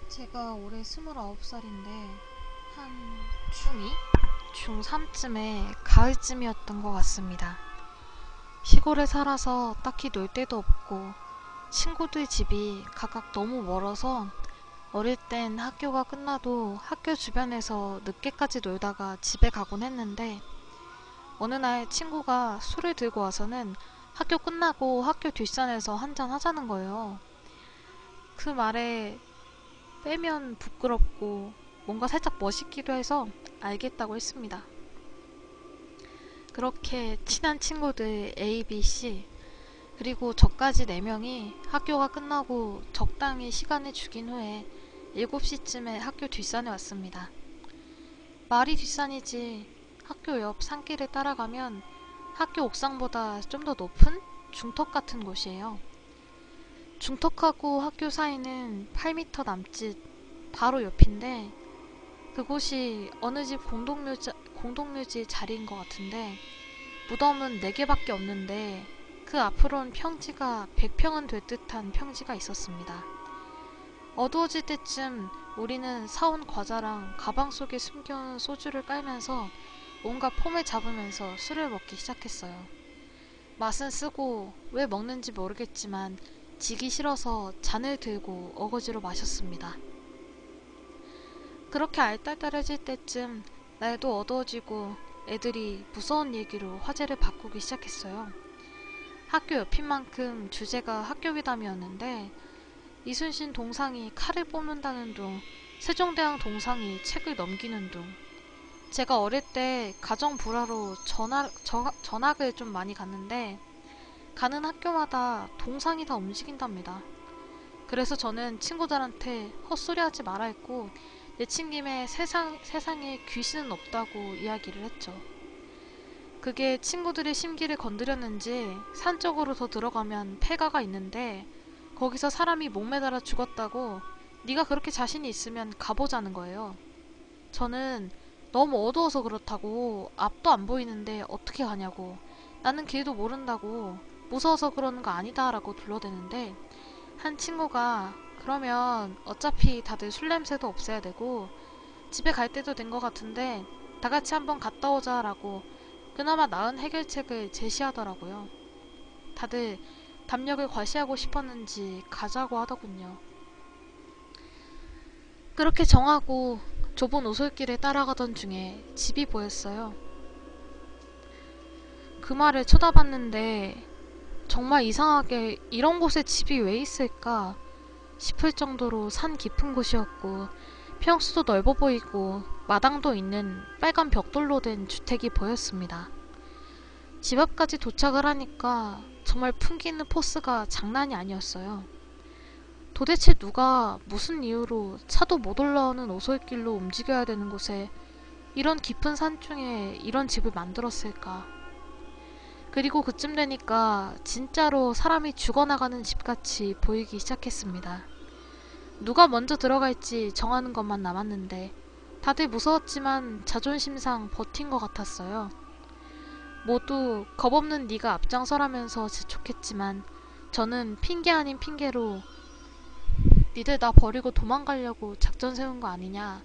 제가 올해 29살인데 한 중2? 중3쯤에 가을쯤이었던 것 같습니다. 시골에 살아서 딱히 놀 데도 없고 친구들 집이 각각 너무 멀어서 어릴 땐 학교가 끝나도 학교 주변에서 늦게까지 놀다가 집에 가곤 했는데 어느 날 친구가 술을 들고 와서는 학교 끝나고 학교 뒷산에서 한잔 하자는 거예요. 그 말에 빼면 부끄럽고 뭔가 살짝 멋있기도 해서 알겠다고 했습니다. 그렇게 친한 친구들 A, B, C 그리고 저까지 4명이 학교가 끝나고 적당히 시간을 죽인 후에 7시쯤에 학교 뒷산에 왔습니다. 말이 뒷산이지 학교 옆 산길을 따라가면 학교 옥상보다 좀 더 높은 중턱 같은 곳이에요. 중턱하고 학교 사이는 8m 남짓 바로 옆인데 그곳이 어느 집 공동묘지 자리인 것 같은데 무덤은 4개밖에 없는데 그 앞으론 평지가 100평은 될 듯한 평지가 있었습니다. 어두워질 때쯤 우리는 사온 과자랑 가방 속에 숨겨온 소주를 깔면서 온갖 폼을 잡으면서 술을 먹기 시작했어요. 맛은 쓰고 왜 먹는지 모르겠지만 지기 싫어서 잔을 들고 어거지로 마셨습니다. 그렇게 알딸딸해질 때쯤 날도 어두워지고 애들이 무서운 얘기로 화제를 바꾸기 시작했어요. 학교 옆인 만큼 주제가 학교 괴담이었는데 이순신 동상이 칼을 뽑는다는 둥, 세종대왕 동상이 책을 넘기는 둥. 제가 어릴 때 가정 불화로 전학을 좀 많이 갔는데 가는 학교마다 동상이 다 움직인답니다. 그래서 저는 친구들한테 헛소리하지 말아 했고 내친김에 세상에 귀신은 없다고 이야기를 했죠. 그게 친구들의 심기를 건드렸는지 산 쪽으로 더 들어가면 폐가가 있는데 거기서 사람이 목매달아 죽었다고 네가 그렇게 자신이 있으면 가보자는 거예요. 저는 너무 어두워서 그렇다고 앞도 안 보이는데 어떻게 가냐고 나는 길도 모른다고 무서워서 그러는 거 아니다 라고 둘러대는데 한 친구가 그러면 어차피 다들 술 냄새도 없애야 되고 집에 갈 때도 된 것 같은데 다 같이 한번 갔다 오자 라고 그나마 나은 해결책을 제시하더라고요. 다들 담력을 과시하고 싶었는지 가자고 하더군요. 그렇게 정하고 좁은 오솔길을 따라가던 중에 집이 보였어요. 그 말을 쳐다봤는데 정말 이상하게 이런 곳에 집이 왜 있을까 싶을 정도로 산 깊은 곳이었고 평수도 넓어 보이고 마당도 있는 빨간 벽돌로 된 주택이 보였습니다. 집 앞까지 도착을 하니까 정말 풍기는 포스가 장난이 아니었어요. 도대체 누가 무슨 이유로 차도 못 올라오는 오솔길로 움직여야 되는 곳에 이런 깊은 산중에 이런 집을 만들었을까? 그리고 그쯤 되니까 진짜로 사람이 죽어나가는 집같이 보이기 시작했습니다. 누가 먼저 들어갈지 정하는 것만 남았는데 다들 무서웠지만 자존심상 버틴 것 같았어요. 모두 겁없는 네가 앞장서라면서 재촉했지만 저는 핑계 아닌 핑계로 니들 나 버리고 도망가려고 작전 세운 거 아니냐.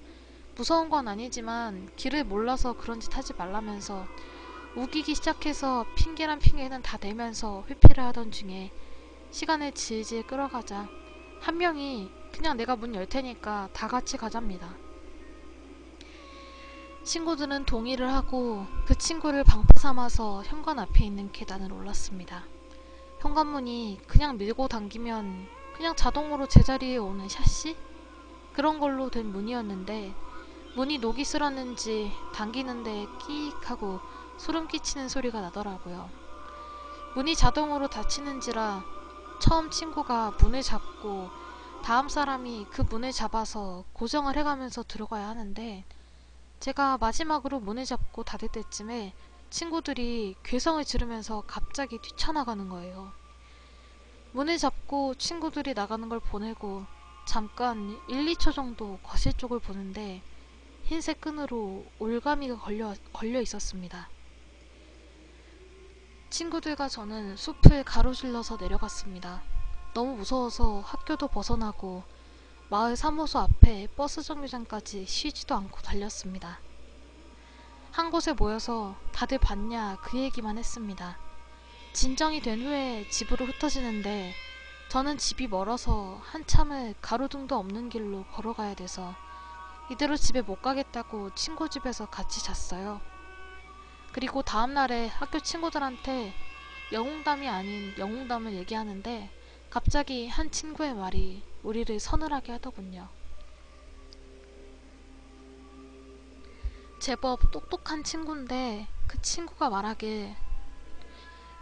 무서운 건 아니지만 길을 몰라서 그런 짓 하지 말라면서 우기기 시작해서 핑계란 핑계는 다 대면서 회피를 하던 중에 시간을 질질 끌어가자 한 명이 그냥 내가 문 열 테니까 다 같이 가잡니다. 친구들은 동의를 하고 그 친구를 방패 삼아서 현관 앞에 있는 계단을 올랐습니다. 현관문이 그냥 밀고 당기면 그냥 자동으로 제자리에 오는 샤시? 그런 걸로 된 문이었는데 문이 녹이 슬었는지 당기는데 끼익 하고 소름 끼치는 소리가 나더라고요. 문이 자동으로 닫히는지라 처음 친구가 문을 잡고 다음 사람이 그 문을 잡아서 고정을 해가면서 들어가야 하는데 제가 마지막으로 문을 잡고 닫을 때쯤에 친구들이 괴성을 지르면서 갑자기 뛰쳐나가는 거예요. 문을 잡고 친구들이 나가는 걸 보내고 잠깐 1, 2초 정도 거실 쪽을 보는데 흰색 끈으로 올가미가 걸려 있었습니다. 친구들과 저는 숲을 가로질러서 내려갔습니다. 너무 무서워서 학교도 벗어나고 마을 사무소 앞에 버스 정류장까지 쉬지도 않고 달렸습니다. 한 곳에 모여서 다들 봤냐 그 얘기만 했습니다. 진정이 된 후에 집으로 흩어지는데 저는 집이 멀어서 한참을 가로등도 없는 길로 걸어가야 돼서 이대로 집에 못 가겠다고 친구 집에서 같이 잤어요. 그리고 다음날에 학교 친구들한테 영웅담이 아닌 영웅담을 얘기하는데 갑자기 한 친구의 말이 우리를 서늘하게 하더군요. 제법 똑똑한 친구인데 그 친구가 말하길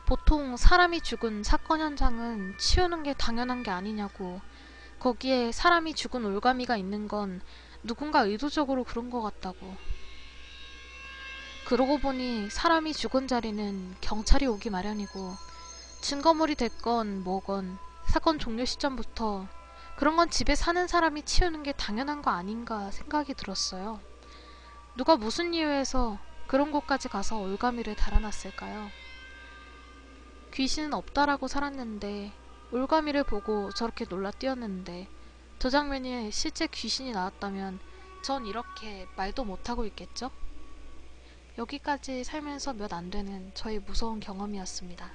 보통 사람이 죽은 사건 현장은 치우는 게 당연한 게 아니냐고, 거기에 사람이 죽은 올가미가 있는 건 누군가 의도적으로 그런 것 같다고. 그러고 보니 사람이 죽은 자리는 경찰이 오기 마련이고 증거물이 됐건 뭐건 사건 종료 시점부터 그런 건 집에 사는 사람이 치우는 게 당연한 거 아닌가 생각이 들었어요. 누가 무슨 이유에서 그런 곳까지 가서 올가미를 달아놨을까요? 귀신은 없다라고 살았는데 올가미를 보고 저렇게 놀라 뛰었는데 저 장면에 실제 귀신이 나왔다면 전 이렇게 말도 못하고 있겠죠? 여기까지 살면서 몇 안 되는 저의 무서운 경험이었습니다.